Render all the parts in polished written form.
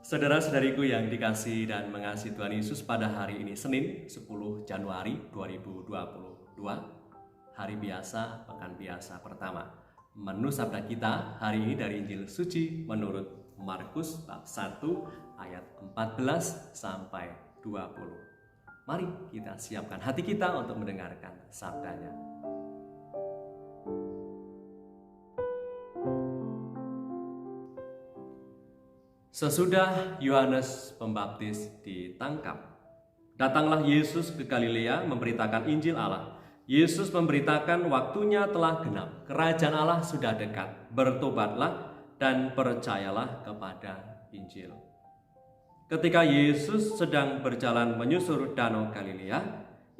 Saudara-saudariku yang dikasihi dan mengasihi Tuhan Yesus, pada hari ini Senin 10 Januari 2022, hari biasa, pekan biasa pertama. Menu sabda kita hari ini dari Injil Suci menurut Markus bab 1 ayat 14 sampai 20. Mari kita siapkan hati kita untuk mendengarkan sabdanya. Sesudah Yohanes Pembaptis ditangkap, datanglah Yesus ke Galilea memberitakan Injil Allah. Yesus memberitakan waktunya telah genap, kerajaan Allah sudah dekat, bertobatlah dan percayalah kepada Injil. Ketika Yesus sedang berjalan menyusur danau Galilea,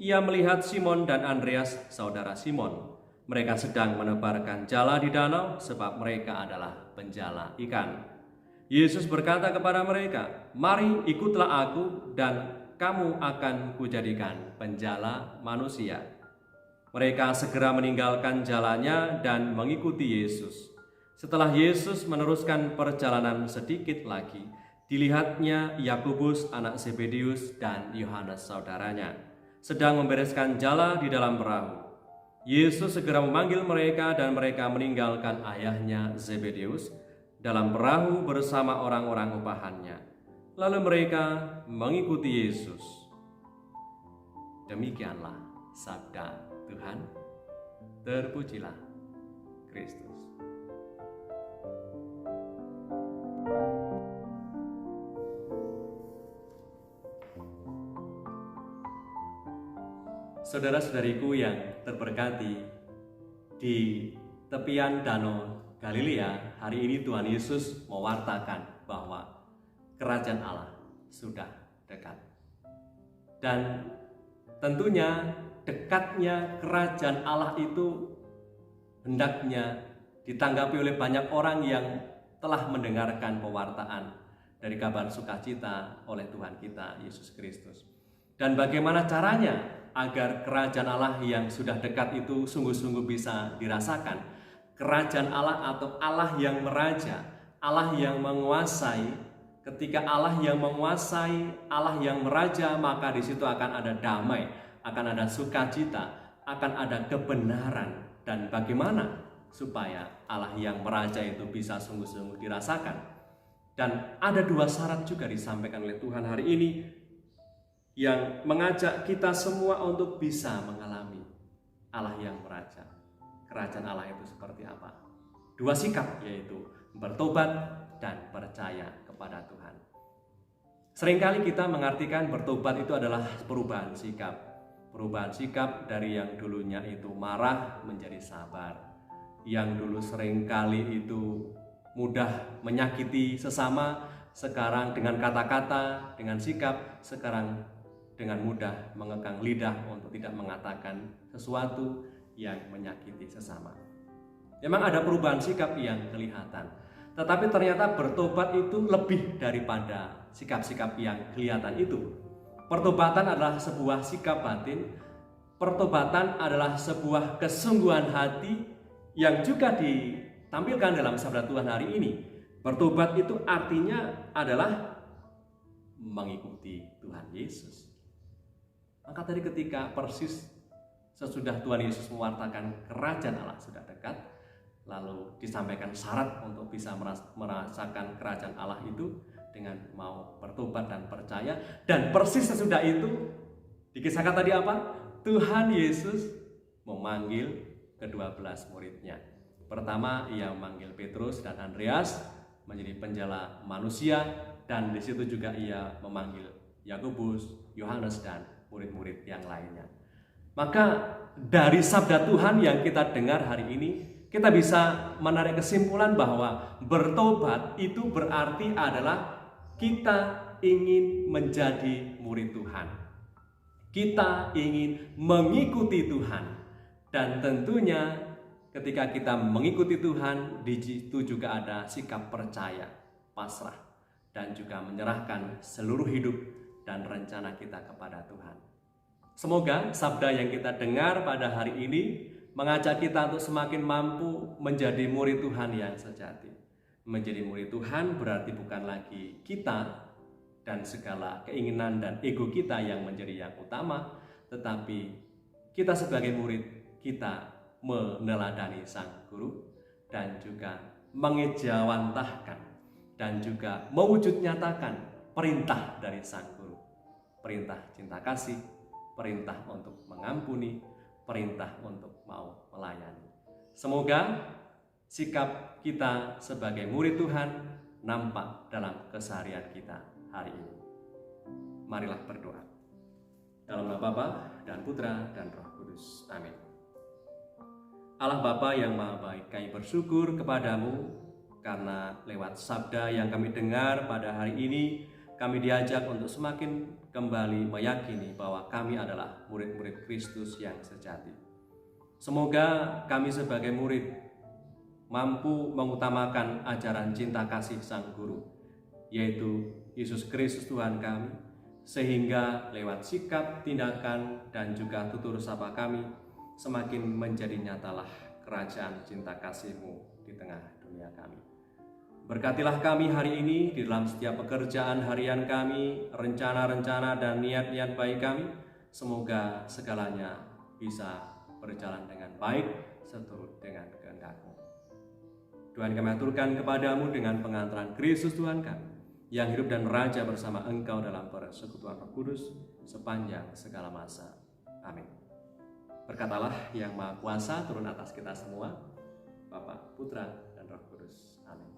ia melihat Simon dan Andreas, saudara Simon. Mereka sedang menebarkan jala di danau sebab mereka adalah penjala ikan. Yesus berkata kepada mereka, "Mari ikutlah aku dan kamu akan kujadikan penjala manusia." Mereka segera meninggalkan jalannya dan mengikuti Yesus. Setelah Yesus meneruskan perjalanan sedikit lagi, dilihatnya Yakobus anak Zebedeus dan Yohanes saudaranya sedang membereskan jala di dalam perahu. Yesus segera memanggil mereka dan mereka meninggalkan ayahnya Zebedeus dalam perahu bersama orang-orang upahannya. Lalu mereka mengikuti Yesus. Demikianlah sabda Tuhan. Terpujilah Kristus. Saudara-saudariku yang terberkati, di tepian danau Galilea, hari ini Tuhan Yesus mewartakan bahwa kerajaan Allah sudah dekat. Dan tentunya dekatnya kerajaan Allah itu hendaknya ditanggapi oleh banyak orang yang telah mendengarkan pewartaan dari kabar sukacita oleh Tuhan kita Yesus Kristus. Dan bagaimana caranya agar kerajaan Allah yang sudah dekat itu sungguh-sungguh bisa dirasakan. Kerajaan Allah atau Allah yang meraja, Allah yang menguasai. Ketika Allah yang menguasai, Allah yang meraja, maka di situ akan ada damai, akan ada sukacita, akan ada kebenaran. Dan bagaimana supaya Allah yang meraja itu bisa sungguh-sungguh dirasakan? Dan ada dua syarat juga disampaikan oleh Tuhan hari ini yang mengajak kita semua untuk bisa mengalami Allah yang meraja. Kerajaan Allah itu seperti apa? Dua sikap, yaitu bertobat dan percaya kepada Tuhan. Seringkali kita mengartikan bertobat itu adalah perubahan sikap. Perubahan sikap dari yang dulunya itu marah menjadi sabar. Yang dulu seringkali itu mudah menyakiti sesama, sekarang dengan kata-kata, dengan sikap, sekarang dengan mudah mengekang lidah untuk tidak mengatakan sesuatu yang menyakiti sesama. Memang ada perubahan sikap yang kelihatan, tetapi ternyata bertobat itu lebih daripada sikap-sikap yang kelihatan itu. Pertobatan adalah sebuah sikap batin. Pertobatan adalah sebuah kesungguhan hati yang juga ditampilkan dalam sabda Tuhan hari ini. Bertobat itu artinya adalah mengikuti Tuhan Yesus. Maka tadi ketika persis sesudah Tuhan Yesus mewartakan kerajaan Allah sudah dekat, lalu disampaikan syarat untuk bisa merasakan kerajaan Allah itu dengan mau bertobat dan percaya. Dan persis sesudah itu dikisahkan tadi apa? Tuhan Yesus memanggil ke-12 muridnya. Pertama, ia memanggil Petrus dan Andreas menjadi penjala manusia, dan di situ juga ia memanggil Yakobus, Yohanes dan murid-murid yang lainnya. Maka dari sabda Tuhan yang kita dengar hari ini, kita bisa menarik kesimpulan bahwa bertobat itu berarti adalah kita ingin menjadi murid Tuhan. Kita ingin mengikuti Tuhan. Dan tentunya ketika kita mengikuti Tuhan, di situ juga ada sikap percaya, pasrah, dan juga menyerahkan seluruh hidup dan rencana kita kepada Tuhan. Semoga sabda yang kita dengar pada hari ini mengajak kita untuk semakin mampu menjadi murid Tuhan yang sejati. Menjadi murid Tuhan berarti bukan lagi kita dan segala keinginan dan ego kita yang menjadi yang utama, tetapi kita sebagai murid, kita meneladani Sang Guru dan juga mengejawantahkan dan juga mewujud nyatakan perintah dari Sang Guru. Perintah cinta kasih, perintah untuk mengampuni, perintah untuk mau melayani. Semoga sikap kita sebagai murid Tuhan nampak dalam keseharian kita hari ini. Marilah berdoa. Dalam nama Bapa dan Putra dan Roh Kudus. Amin. Allah Bapa yang Maha Baik, kami bersyukur kepadamu karena lewat sabda yang kami dengar pada hari ini, kami diajak untuk semakin kembali meyakini bahwa kami adalah murid-murid Kristus yang sejati. Semoga kami sebagai murid mampu mengutamakan ajaran cinta kasih Sang Guru, yaitu Yesus Kristus Tuhan kami, sehingga lewat sikap, tindakan, dan juga tutur sapa kami semakin menjadi nyatalah kerajaan cinta kasih-Mu di tengah dunia kami. Berkatilah kami hari ini di dalam setiap pekerjaan harian kami, rencana-rencana dan niat-niat baik kami. Semoga segalanya bisa berjalan dengan baik seturut dengan kehendak-Mu. Tuhan, kami aturkan kepadamu dengan pengantaran Kristus Tuhan kami, yang hidup dan raja bersama Engkau dalam persekutuan Roh Kudus sepanjang segala masa. Amin. Berkatalah yang Maha Kuasa turun atas kita semua, Bapa, Putra, dan Roh Kudus. Amin.